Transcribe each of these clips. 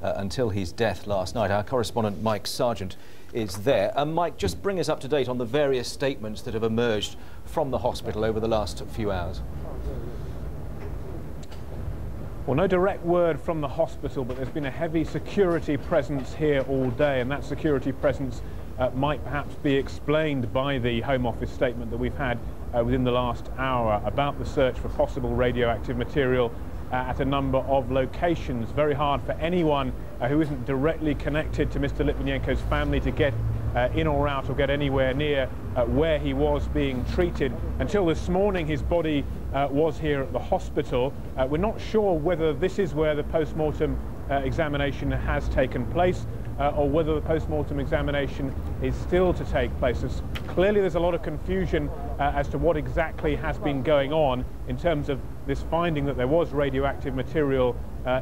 until his death last night. Our correspondent Mike Sargent is there. Mike, just bring us up to date on the various statements that have emerged from the hospital over the last few hours. Well, no direct word from the hospital, but there's been a heavy security presence here all day, and that security presence might perhaps be explained by the Home Office statement that we've had within the last hour about the search for possible radioactive material at a number of locations. Very hard for anyone who isn't directly connected to Mr. Litvinenko's family to get in or out or get anywhere near where he was being treated. Until this morning, his body was here at the hospital. We're not sure whether this is where the post-mortem examination has taken place or whether the post-mortem examination is still to take place. Clearly there's a lot of confusion as to what exactly has been going on in terms of this finding that there was radioactive material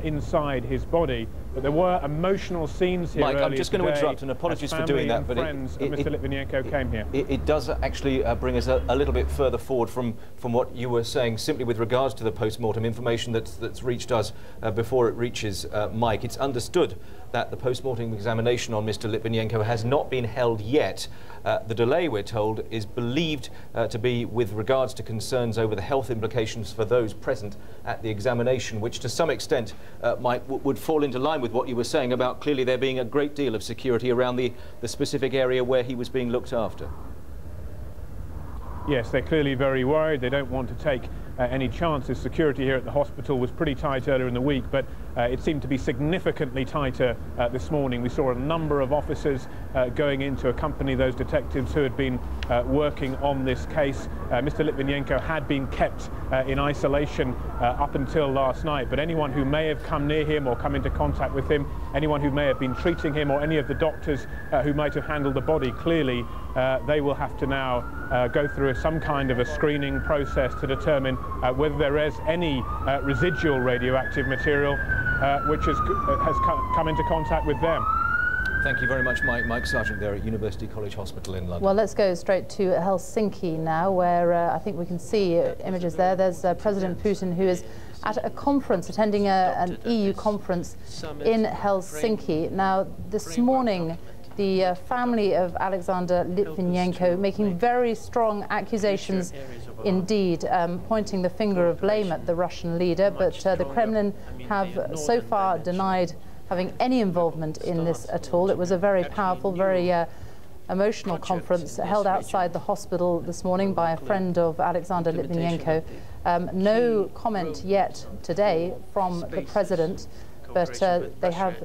inside his body. But there were emotional scenes here. Mike, I'm just going to interrupt, and apologies for doing that, but friends of Mr. Litvinenko came here. It does actually bring us a little bit further forward from what you were saying, simply with regards to the post-mortem information that's reached us before it reaches Mike. It's understood that the post-mortem examination on Mr. Litvinenko has not been held yet. The delay, we're told, is believed to be with regards to concerns over the health implications for those present at the examination, which to some extent would fall into line with what you were saying about clearly there being a great deal of security around the specific area where he was being looked after. Yes, they're clearly very worried. They don't want to take any chances. Security here at the hospital was pretty tight earlier in the week, but it seemed to be significantly tighter this morning. We saw a number of officers going in to accompany those detectives who had been working on this case. Mr. Litvinenko had been kept in isolation up until last night, but anyone who may have come near him or come into contact with him, anyone who may have been treating him, or any of the doctors who might have handled the body, clearly they will have to now go through some kind of a screening process to determine whether there is any residual radioactive material which has come into contact with them. Thank you very much, Mike Sargent there at University College Hospital in London. Well, let's go straight to Helsinki now, where I think we can see images there. There's President Putin, who is at a conference, attending an EU conference in Helsinki. Now, this morning, the family of Alexander Litvinenko making very strong accusations indeed, pointing the finger of blame at the Russian leader, but the Kremlin have so far denied having any involvement in this at all. It was a very powerful, very emotional conference held outside the hospital this morning by a friend of Alexander Litvinenko. No comment yet today from the president, but they have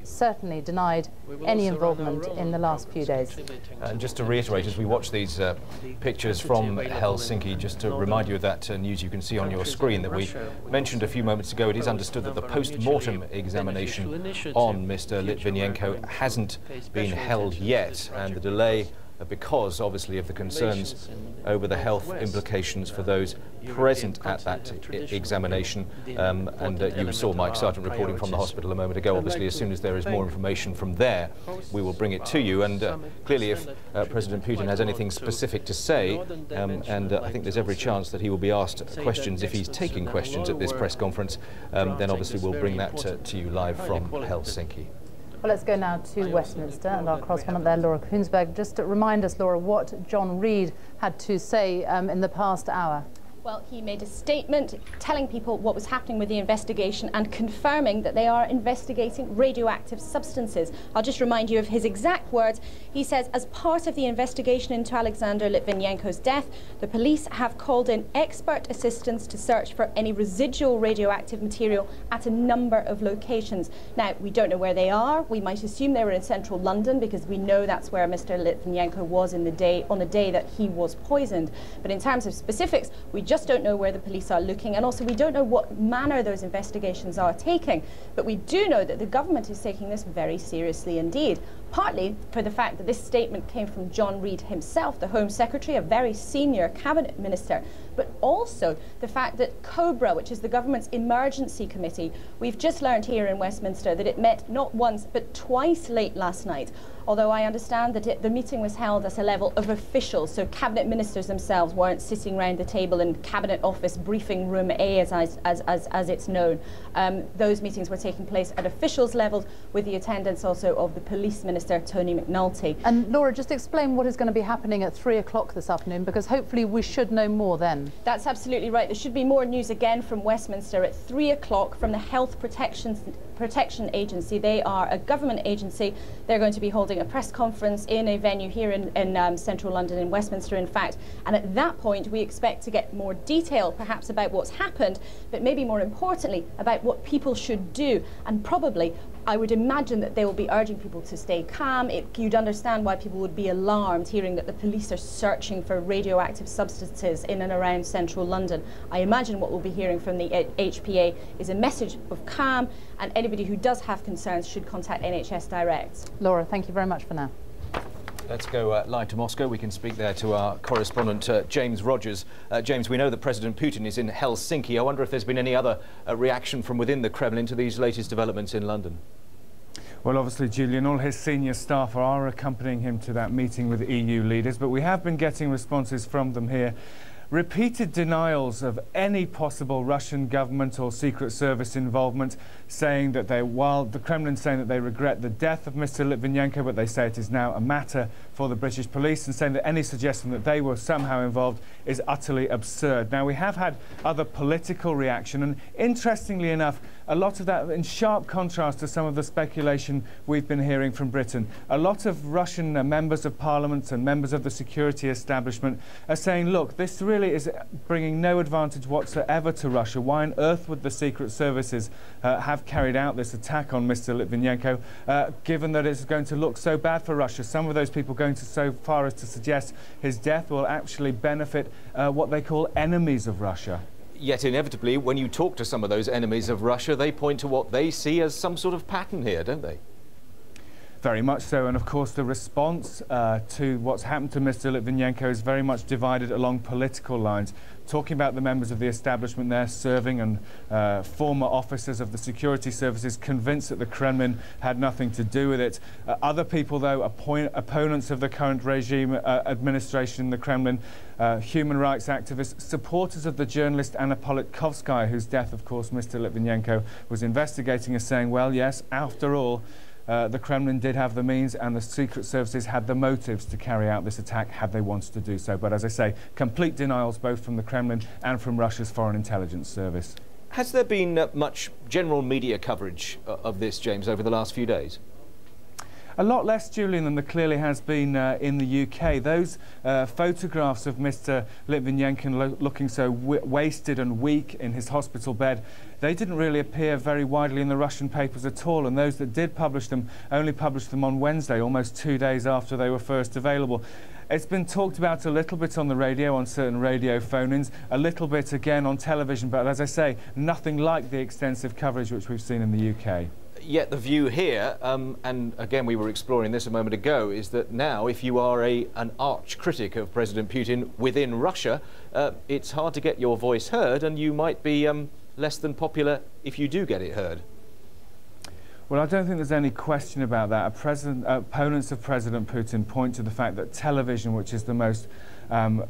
certainly denied any involvement in the last few days. And just to reiterate, as we watch these pictures from Helsinki, just to remind you of that news you can see on your screen that we mentioned a few moments ago, it is understood that the post-mortem examination on Mr. Litvinenko hasn't been held yet, and the delay because obviously of the concerns over the health implications for those present at that examination. You saw Mike Sargent reporting from the hospital a moment ago. Obviously, as soon as there is more information from there, we will bring it to you. And clearly, if President Putin has anything specific to say, I think there's every chance that he will be asked questions, if he's taking questions at this press conference, then obviously we'll bring that to you live from Helsinki. Well, let's go now to Westminster, and our correspondent there, Laura Kuhnsberg. Just to remind us, Laura, what John Reid had to say in the past hour. Well, he made a statement telling people what was happening with the investigation and confirming that they are investigating radioactive substances. I'll just remind you of his exact words. He says, as part of the investigation into Alexander Litvinenko's death, the police have called in expert assistance to search for any residual radioactive material at a number of locations. Now, we don't know where they are. We might assume they were in central London because we know that's where Mr. Litvinenko was on the day that he was poisoned. But in terms of specifics, we just don't know where the police are looking, and also we don't know what manner those investigations are taking. But we do know that the government is taking this very seriously indeed. partly for the fact that this statement came from John Reid himself, the Home Secretary, a very senior cabinet minister, but also the fact that COBRA, which is the government's emergency committee, we've just learned here in Westminster that it met not once but twice late last night. Although I understand that the meeting was held at a level of officials, so cabinet ministers themselves weren't sitting round the table in Cabinet Office briefing room A, as it's known. Those meetings were taking place at officials levels, with the attendance also of the Police Minister, Tony McNulty. And Laura, just explain what is going to be happening at 3 o'clock this afternoon, because hopefully we should know more then. That's absolutely right. There should be more news again from Westminster at 3 o'clock from the Health Protection Agency. They are a government agency. They're going to be holding a press conference in a venue here in central London, in Westminster, in fact. And at that point, we expect to get more detail, perhaps about what's happened, but maybe more importantly, about what people should do. And probably, I would imagine that they will be urging people to stay calm. You'd understand why people would be alarmed hearing that the police are searching for radioactive substances in and around central London. I imagine what we'll be hearing from the HPA is a message of calm, and anybody who does have concerns should contact NHS Direct. Laura, thank you very much for now. Let's go live to Moscow. We can speak there to our correspondent, James Rogers. James, we know that President Putin is in Helsinki. I wonder if there's been any other reaction from within the Kremlin to these latest developments in London. Well, obviously, Julian, all his senior staff are accompanying him to that meeting with EU leaders, but we have been getting responses from them here. Repeated denials of any possible Russian government or Secret Service involvement, saying that while the Kremlin saying that they regret the death of Mr. Litvinenko, but they say it is now a matter for the British police, and saying that any suggestion that they were somehow involved is utterly absurd. Now, we have had other political reaction, and interestingly enough, a lot of that in sharp contrast to some of the speculation we've been hearing from Britain. A lot of Russian members of parliament and members of the security establishment are saying, look, this really is bringing no advantage whatsoever to Russia. Why on earth would the Secret Services have carried out this attack on Mr. Litvinenko, given that it's going to look so bad for Russia? Some of those people going so far as to suggest his death will actually benefit what they call enemies of Russia. Yet inevitably, when you talk to some of those enemies of Russia, they point to what they see as some sort of pattern here, don't they? Very much so, and of course the response to what's happened to Mr. Litvinenko is very much divided along political lines. Talking about the members of the establishment there serving, and former officers of the security services convinced that the Kremlin had nothing to do with it. Other people, though, opponents of the current regime administration in the Kremlin, human rights activists, supporters of the journalist Anna Politkovskaya, whose death, of course, Mr. Litvinenko was investigating, are saying, well, yes, after all, the Kremlin did have the means and the Secret Services had the motives to carry out this attack had they wanted to do so. But as I say, complete denials both from the Kremlin and from Russia's Foreign Intelligence Service. Has there been much general media coverage of this, James, over the last few days? A lot less, Julian, than there clearly has been in the UK. Those photographs of Mr. Litvinenko looking so wasted and weak in his hospital bed, they didn't really appear very widely in the Russian papers at all, and those that did publish them only published them on Wednesday, almost 2 days after they were first available. It's been talked about a little bit on the radio, on certain radio phone-ins, a little bit again on television, but as I say, nothing like the extensive coverage which we've seen in the UK. Yet the view here, and again we were exploring this a moment ago, is that now if you are an arch critic of President Putin within Russia, it's hard to get your voice heard, and you might be less than popular if you do get it heard. Well, I don't think there's any question about that. Opponents of President Putin point to the fact that television, which is the most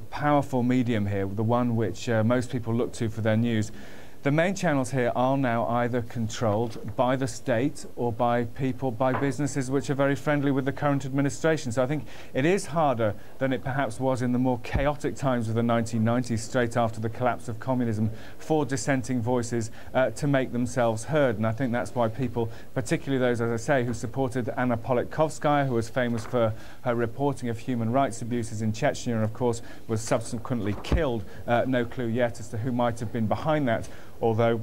powerful medium here, the one which most people look to for their news, the main channels here are now either controlled by the state or by people, by businesses which are very friendly with the current administration. So I think it is harder than it perhaps was in the more chaotic times of the 1990s, straight after the collapse of communism, for dissenting voices to make themselves heard. And I think that's why people, particularly those, as I say, who supported Anna Politkovskaya, who was famous for her reporting of human rights abuses in Chechnya and, of course, was subsequently killed, no clue yet as to who might have been behind that, although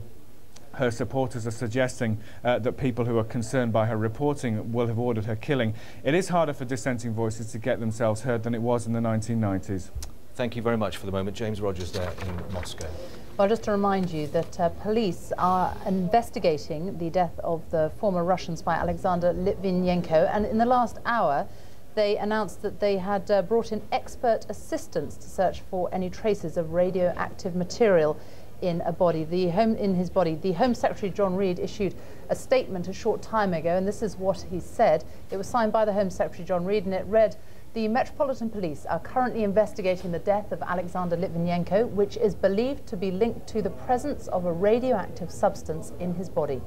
her supporters are suggesting that people who are concerned by her reporting will have ordered her killing. It is harder for dissenting voices to get themselves heard than it was in the 1990s. Thank you very much for the moment. James Rogers there in Moscow. Well, just to remind you that police are investigating the death of the former Russian spy Alexander Litvinenko, and in the last hour they announced that they had brought in expert assistance to search for any traces of radioactive material in a body. In his body. The Home Secretary John Reid issued a statement a short time ago, and this is what he said. It was signed by the Home Secretary John Reid, and it read: "The Metropolitan Police are currently investigating the death of Alexander Litvinenko, which is believed to be linked to the presence of a radioactive substance in his body."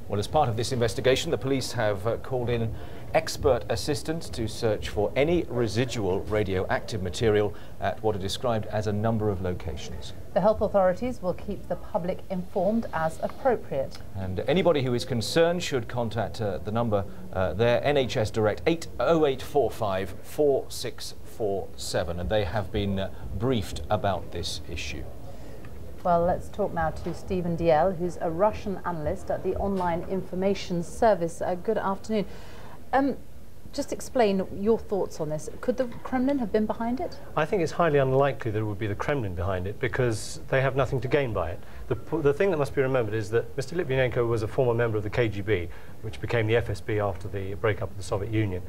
Well, as part of this investigation, the police have called in expert assistance to search for any residual radioactive material at what are described as a number of locations. The health authorities will keep the public informed as appropriate. And anybody who is concerned should contact the number there, NHS Direct 80845 4647, and they have been briefed about this issue. Well, let's talk now to Stephen Diel, who's a Russian analyst at the online information service. Good afternoon. Just explain your thoughts on this. Could the Kremlin have been behind it? I think it's highly unlikely that it would be the Kremlin behind it, because they have nothing to gain by it. The thing that must be remembered is that Mr. Litvinenko was a former member of the KGB, which became the FSB after the breakup of the Soviet Union.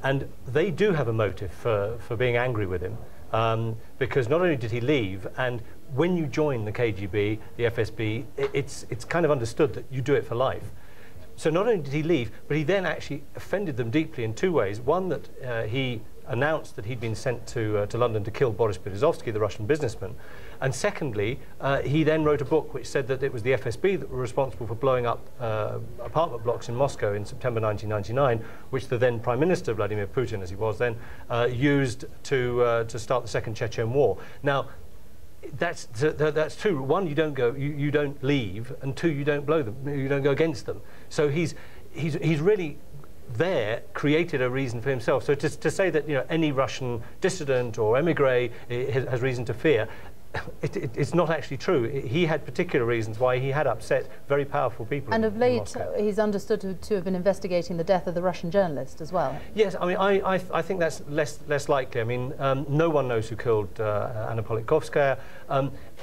And they do have a motive for being angry with him, because not only did he leave, and when you join the KGB, the FSB, it's kind of understood that you do it for life. So not only did he leave, but he then actually offended them deeply in two ways. One, that he announced that he'd been sent to London to kill Boris Berezovsky, the Russian businessman. And secondly, he then wrote a book which said that it was the FSB that were responsible for blowing up apartment blocks in Moscow in September 1999, which the then Prime Minister, Vladimir Putin, as he was then, used to start the Second Chechen War. Now, that's true. One, you don't leave, and two, you don't blow them, you don't go against them. So he's really there created a reason for himself. So to say that any Russian dissident or emigre has reason to fear, it's not actually true. He had particular reasons why he had upset very powerful people. And of late, he's understood to have been investigating the death of the Russian journalist as well. Yes, I mean, I think that's less likely. I mean, no one knows who killed Anna Politkovskaya,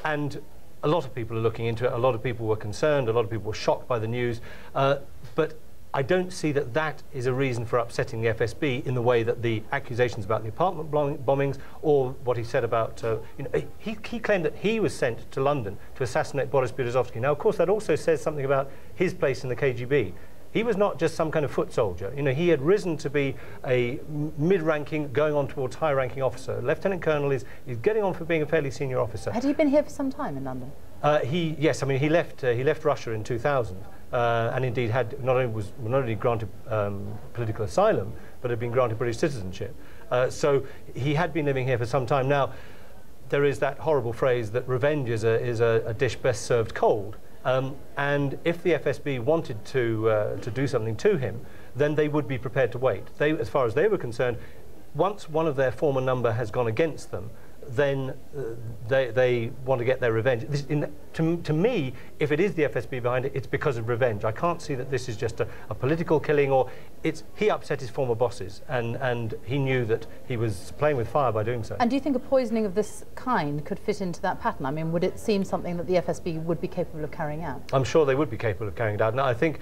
and a lot of people are looking into it. A lot of people were concerned. A lot of people were shocked by the news, but I don't see that that is a reason for upsetting the FSB in the way that the accusations about the apartment bombings, or what he said about, he claimed that he was sent to London to assassinate Boris Berezovsky. Now, of course, that also says something about his place in the KGB. He was not just some kind of foot soldier. He had risen to be a mid-ranking, going on towards high-ranking officer. Lieutenant Colonel is getting on for being a fairly senior officer. Had he been here for some time in London? Yes, I mean, he left Russia in 2000. And indeed had not only granted political asylum, but had been granted British citizenship. So he had been living here for some time. Now, there is that horrible phrase that revenge is a dish best served cold. And if the FSB wanted to do something to him, then they would be prepared to wait. As far as they were concerned, once one of their former number has gone against them, then they want to get their revenge. To me, if it is the FSB behind it, it's because of revenge. I can't see that this is just a political killing, or he upset his former bosses, and he knew that he was playing with fire by doing so. And do you think a poisoning of this kind could fit into that pattern? I mean, would it seem something that the FSB would be capable of carrying out? I'm sure they would be capable of carrying it out. And I think,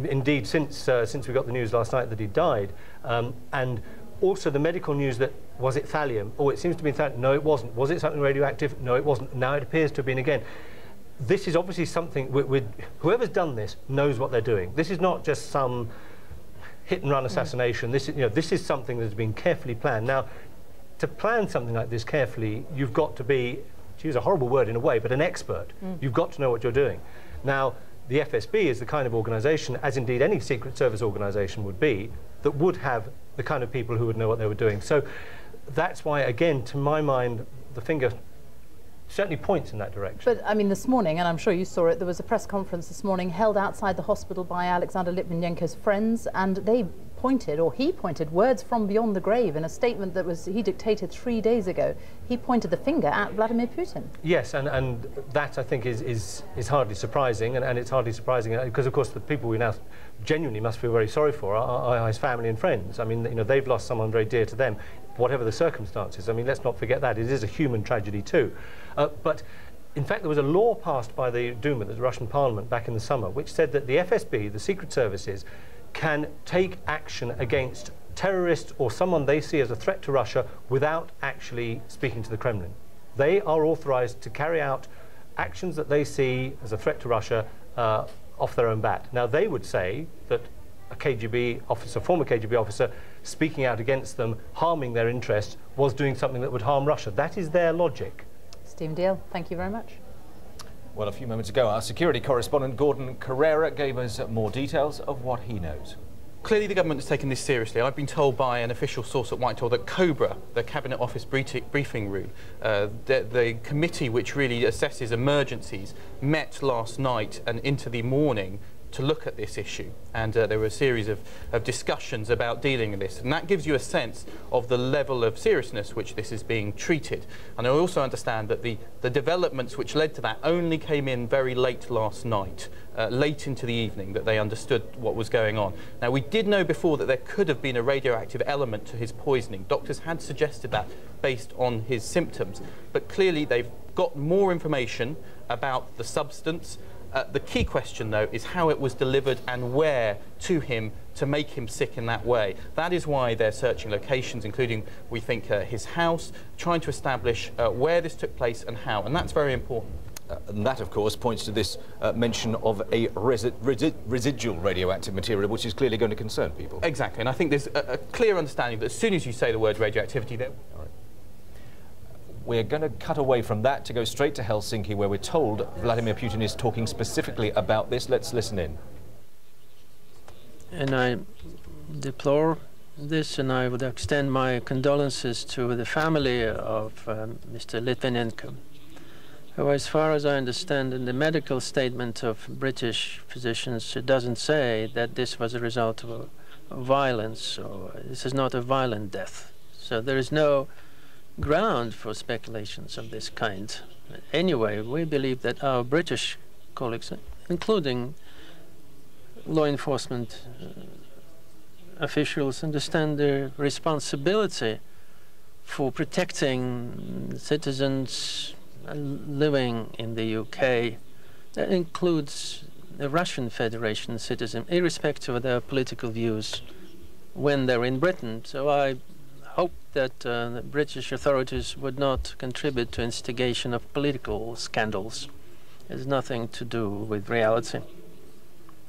indeed, since we got the news last night that he died, and also the medical news that, was it thallium? Oh, it seems to be thallium. No, it wasn't. Was it something radioactive? No, it wasn't. Now it appears to have been again. This is obviously something, whoever's done this knows what they're doing. This is not just some hit-and-run assassination. This is something that's been carefully planned. Now, to plan something like this carefully, you've got to be, to use a horrible word in a way, but an expert. You've got to know what you're doing. Now, the FSB is the kind of organisation, as indeed any Secret Service organisation would be, that would have the kind of people who would know what they were doing. So that's why, again, to my mind, the finger certainly points in that direction. But, I mean, this morning, and I'm sure you saw it, there was a press conference this morning held outside the hospital by Alexander Litvinenko's friends, and they pointed, or he pointed, words from beyond the grave in a statement that he dictated 3 days ago. He pointed the finger at Vladimir Putin. Yes, and that, I think, is hardly surprising, and it's hardly surprising because, of course, the people we now genuinely must feel very sorry for are his family and friends. I mean, they've lost someone very dear to them, whatever the circumstances. I mean, let's not forget that. It is a human tragedy too. But In fact, there was a law passed by the Duma, the Russian parliament, back in the summer, which said that the FSB, the secret services, can take action against terrorists or someone they see as a threat to Russia without actually speaking to the Kremlin. They are authorized to carry out actions that they see as a threat to Russia off their own bat. Now, they would say that a KGB officer, former KGB officer, speaking out against them, harming their interests, was doing something that would harm Russia. That is their logic. Steve Deal, thank you very much. Well, a few moments ago, our security correspondent Gordon Carrera gave us more details of what he knows. Clearly, the government has taken this seriously. I've been told by an official source at Whitehall that COBRA, the Cabinet Office briefing room, the committee which really assesses emergencies, met last night and into the morning to look at this issue, and there were a series of discussions about dealing with this, and that gives you a sense of the level of seriousness which this is being treated. And I also understand that the developments which led to that only came in very late last night, late into the evening, that they understood what was going on. Now, we did know before that there could have been a radioactive element to his poisoning. Doctors had suggested that based on his symptoms, but clearly they've got more information about the substance. The key question, though, is how it was delivered and where to him to make him sick in that way. That is why they're searching locations, including, we think, his house, trying to establish where this took place and how, and that's very important. And that, of course, points to this mention of a residual radioactive material, which is clearly going to concern people. Exactly, and I think there's a clear understanding that as soon as you say the word radioactivity, there. We're going to cut away from that to go straight to Helsinki, where we're told Vladimir Putin is talking specifically about this. Let's listen in. And I deplore this, and I would extend my condolences to the family of Mr. Litvinenko, who, as far as I understand, in the medical statement of British physicians, it doesn't say that this was a result of violence, or this is not a violent death. So there is no ground for speculations of this kind. Anyway, we believe that our British colleagues, including law enforcement officials, understand their responsibility for protecting citizens living in the UK. That includes the Russian Federation citizen, irrespective of their political views when they're in Britain. So I hope that the British authorities would not contribute to instigation of political scandals. It has nothing to do with reality.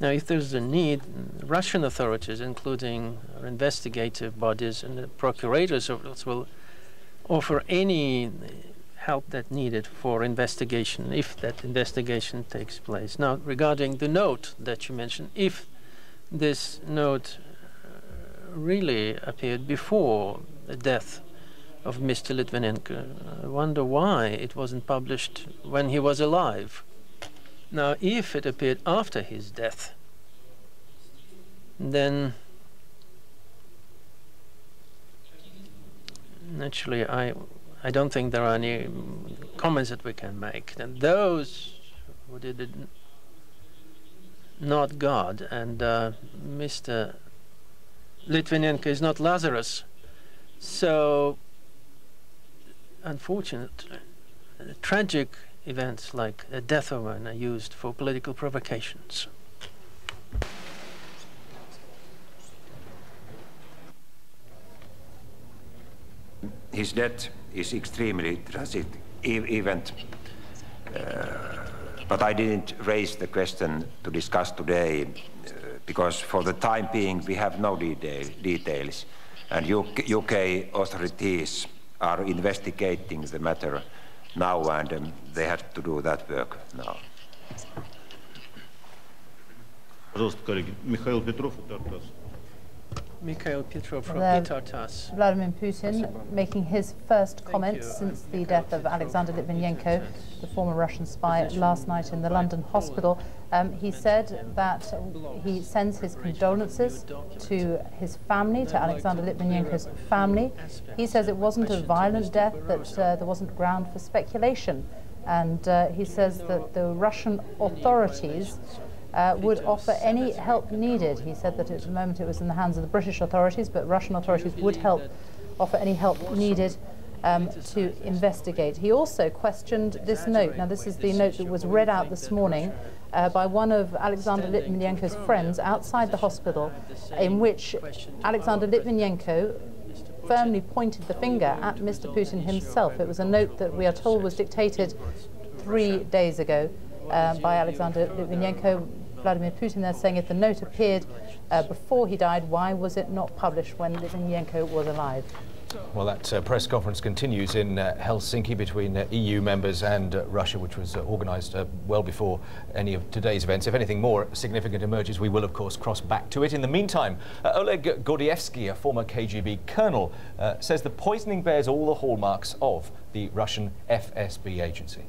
Now, if there's a need, Russian authorities, including our investigative bodies and the procurators, will offer any help that's needed for investigation, if that investigation takes place. Now, regarding the note that you mentioned, if this note really appeared before the death of Mr. Litvinenko, I wonder why it wasn't published when he was alive. Now, if it appeared after his death, then naturally I don't think there are any comments that we can make. And those who did it, not God, and Mr. Litvinenko is not Lazarus. So, unfortunately, tragic events like the death of one are used for political provocations. His death is extremely tragic event, but I didn't raise the question to discuss today because for the time being we have no details. And UK authorities are investigating the matter now, and they have to do that work now. Mikhail Petrov from Tartas. Vladimir Putin making his first comments since the death of Alexander Litvinenko, the former Russian spy, last night in the London hospital. He said that he sends his condolences to his family, to Alexander Litvinenko's family. He says it wasn't a violent death, that there wasn't ground for speculation. And he says that the Russian authorities would offer any help needed. He said that at the moment it was in the hands of the British authorities, but Russian authorities would offer any help needed to investigate. He also questioned this note. Now, this is the note that was read out this morning by one of Alexander Litvinenko's friends outside the hospital, in which Alexander Litvinenko firmly pointed the finger at Mr. Putin himself. It was a note that we are told was dictated 3 days ago by Alexander Litvinenko. Vladimir Putin there saying if the note appeared before he died, why was it not published when Litvinenko was alive? Well, that press conference continues in Helsinki between EU members and Russia, which was organised well before any of today's events. If anything more significant emerges, we will, of course, cross back to it. In the meantime, Oleg Gordievsky, a former KGB colonel, says the poisoning bears all the hallmarks of the Russian FSB agency.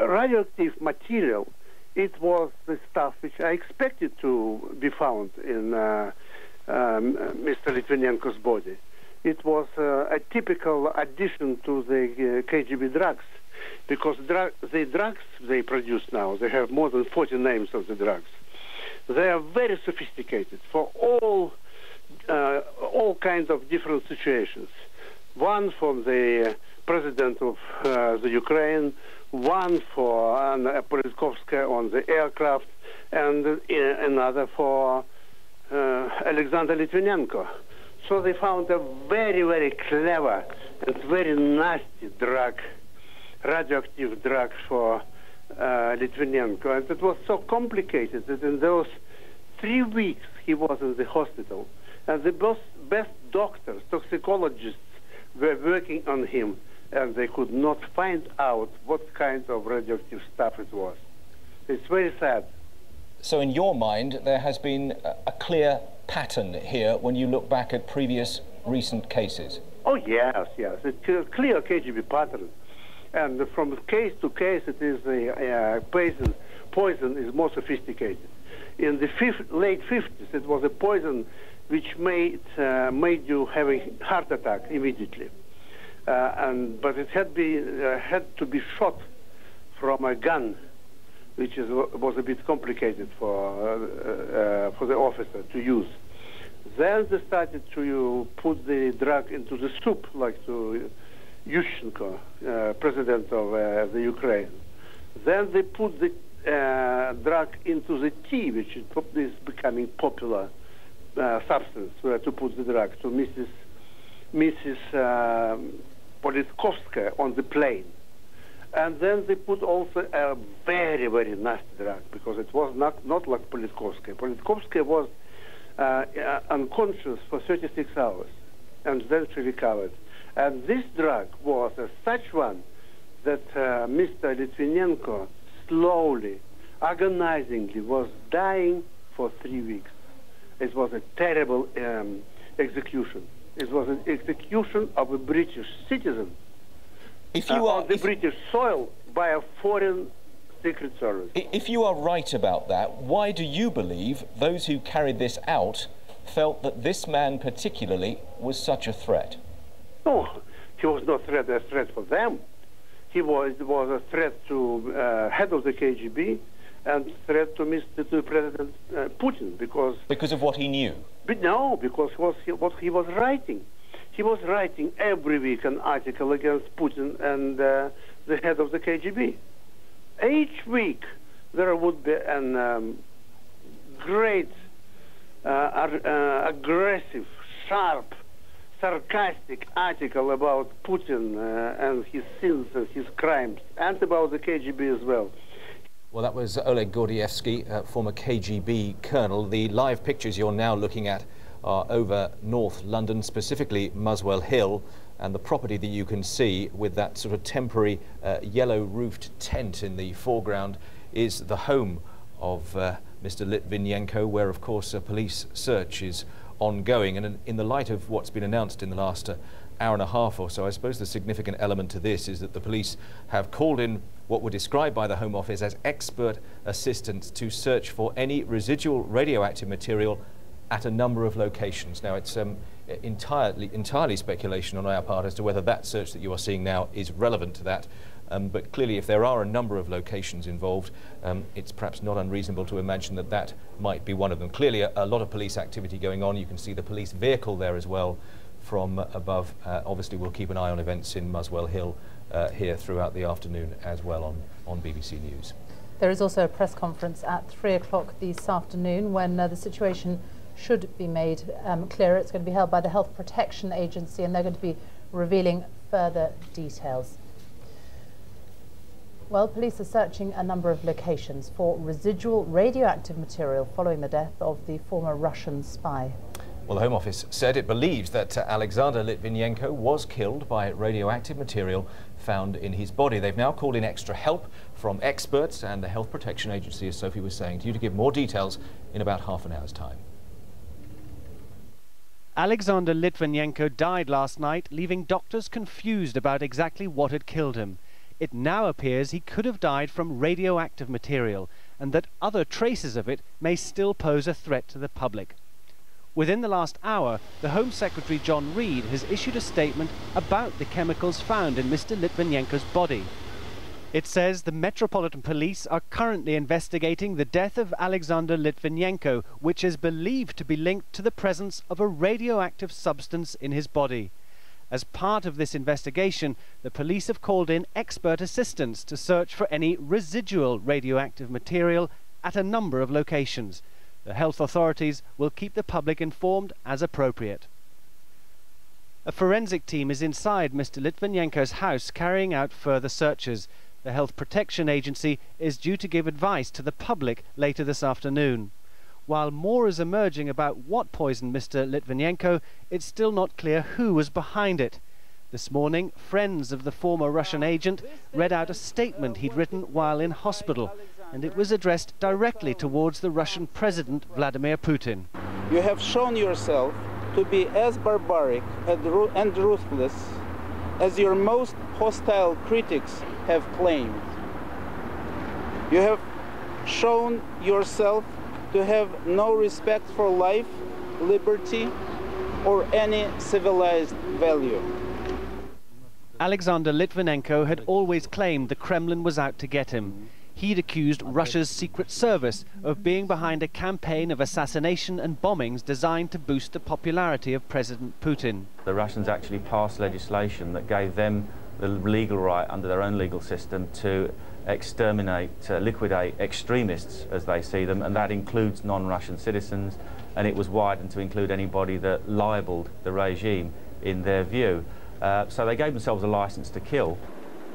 Radioactive material, it was the stuff which I expected to be found in Mr. Litvinenko's body. It was a typical addition to the KGB drugs, because the drugs they produce now, they have more than 40 names of the drugs. They are very sophisticated for all kinds of different situations. One from the president of the Ukraine, one for Politkovskaya on the aircraft, and another for Alexander Litvinenko. So they found a very, very clever and very nasty drug, radioactive drug for Litvinenko. And it was so complicated that in those 3 weeks he was in the hospital, and the best doctors, toxicologists, were working on him, and they could not find out what kind of radioactive stuff it was. It's very sad. So in your mind, there has been a clear pattern here when you look back at previous recent cases? Oh, yes, yes. It's a clear KGB pattern. And from case to case, it is the poison is more sophisticated. In the late 50s, it was a poison which made you have a heart attack immediately. But it had to be shot from a gun, which was a bit complicated for the officer to use. Then they started to put the drug into the soup, like to Yushchenko, president of the Ukraine. Then they put the drug into the tea, which is becoming popular substance, where to put the drug to Mrs. Politkovskaya on the plane. And then they put also a very, very nasty drug, because it was not like Politkovskaya. Politkovskaya was unconscious for 36 hours, and then she recovered. And this drug was such one that Mr. Litvinenko slowly, agonizingly was dying for 3 weeks. It was a terrible execution. It was an execution of a British citizen on the British soil by a foreign secret service. If you are right about that, why do you believe those who carried this out felt that this man particularly was such a threat? No, he was not a threat for them. He was a threat to head of the KGB and threat to President Putin, because of what he knew. But no, because what he was writing. He was writing every week an article against Putin and the head of the KGB. Each week there would be an great, aggressive, sharp, sarcastic article about Putin and his sins and his crimes, and about the KGB as well. Well, that was Oleg Gordievsky, former KGB colonel. The live pictures you're now looking at are over North London, specifically Muswell Hill, and the property that you can see with that sort of temporary yellow-roofed tent in the foreground is the home of Mr. Litvinenko, where, of course, a police search is ongoing. And in the light of what's been announced in the last hour and a half or so, I suppose the significant element to this is that the police have called in what were described by the Home Office as expert assistance to search for any residual radioactive material at a number of locations. Now, it's entirely speculation on our part as to whether that search that you are seeing now is relevant to that. But clearly, if there are a number of locations involved, it's perhaps not unreasonable to imagine that that might be one of them. Clearly, a lot of police activity going on. You can see the police vehicle there as well, from above. Obviously, we'll keep an eye on events in Muswell Hill here throughout the afternoon as well on BBC News. There is also a press conference at 3 o'clock this afternoon when the situation should be made clearer. It's going to be held by the Health Protection Agency, and they're going to be revealing further details. Well, police are searching a number of locations for residual radioactive material following the death of the former Russian spy. Well, the Home Office said it believes that Alexander Litvinenko was killed by radioactive material found in his body. They've now called in extra help from experts, and the Health Protection Agency, as Sophie was saying, due to give more details in about half an hour's time. Alexander Litvinenko died last night, leaving doctors confused about exactly what had killed him. It now appears he could have died from radioactive material, and that other traces of it may still pose a threat to the public. Within the last hour, the Home Secretary John Reid has issued a statement about the chemicals found in Mr. Litvinenko's body. It says the Metropolitan Police are currently investigating the death of Alexander Litvinenko, which is believed to be linked to the presence of a radioactive substance in his body. As part of this investigation, the police have called in expert assistance to search for any residual radioactive material at a number of locations. The health authorities will keep the public informed as appropriate. A forensic team is inside Mr. Litvinenko's house carrying out further searches. The Health Protection Agency is due to give advice to the public later this afternoon. While more is emerging about what poisoned Mr. Litvinenko, it's still not clear who was behind it. This morning, friends of the former Russian agent read out a statement he'd written while in hospital, and it was addressed directly towards the Russian President Vladimir Putin. You have shown yourself to be as barbaric and ruthless as your most hostile critics have claimed. You have shown yourself to have no respect for life, liberty, or any civilized value. Alexander Litvinenko had always claimed the Kremlin was out to get him. He'd accused Russia's secret service of being behind a campaign of assassination and bombings designed to boost the popularity of President Putin. The Russians actually passed legislation that gave them the legal right under their own legal system to exterminate, liquidate extremists as they see them, and that includes non-Russian citizens, and it was widened to include anybody that libelled the regime in their view. So they gave themselves a license to kill.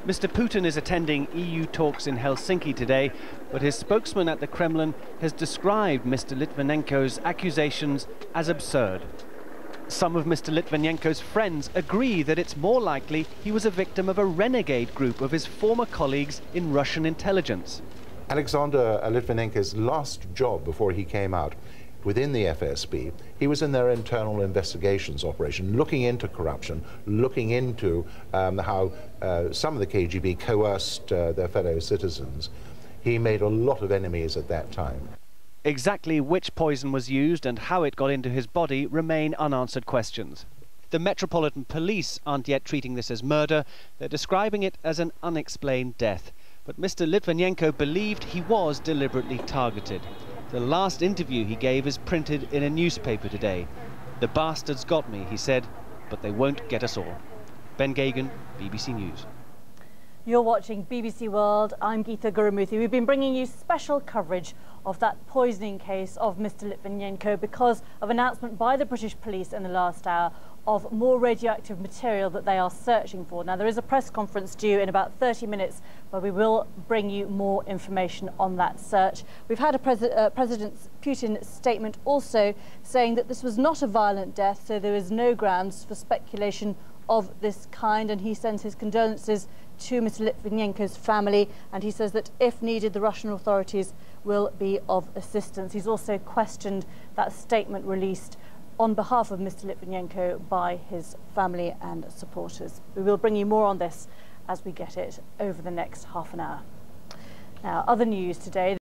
Mr. Putin is attending EU talks in Helsinki today, but his spokesman at the Kremlin has described Mr. Litvinenko's accusations as absurd. Some of Mr. Litvinenko's friends agree that it's more likely he was a victim of a renegade group of his former colleagues in Russian intelligence. Alexander Litvinenko's last job before he came out within the FSB, he was in their internal investigations operation, looking into corruption, looking into how some of the KGB coerced their fellow citizens. He made a lot of enemies at that time. Exactly which poison was used and how it got into his body remain unanswered questions. The Metropolitan Police aren't yet treating this as murder. They're describing it as an unexplained death. But Mr. Litvinenko believed he was deliberately targeted. The last interview he gave is printed in a newspaper today. "The bastards got me," he said, "but they won't get us all." Ben Gagan, BBC News. You're watching BBC World. I'm Geeta Gurumuthy. We've been bringing you special coverage of that poisoning case of Mr. Litvinenko because of an announcement by the British police in the last hour of more radioactive material that they are searching for. Now, there is a press conference due in about 30 minutes where we will bring you more information on that search. We've had a President Putin statement also saying that this was not a violent death, so there is no grounds for speculation of this kind, and he sends his condolences to Mr. Litvinenko's family, and he says that if needed, the Russian authorities will be of assistance. He's also questioned that statement released on behalf of Mr. Litvinenko by his family and supporters. We will bring you more on this as we get it over the next half an hour. Now, other news today.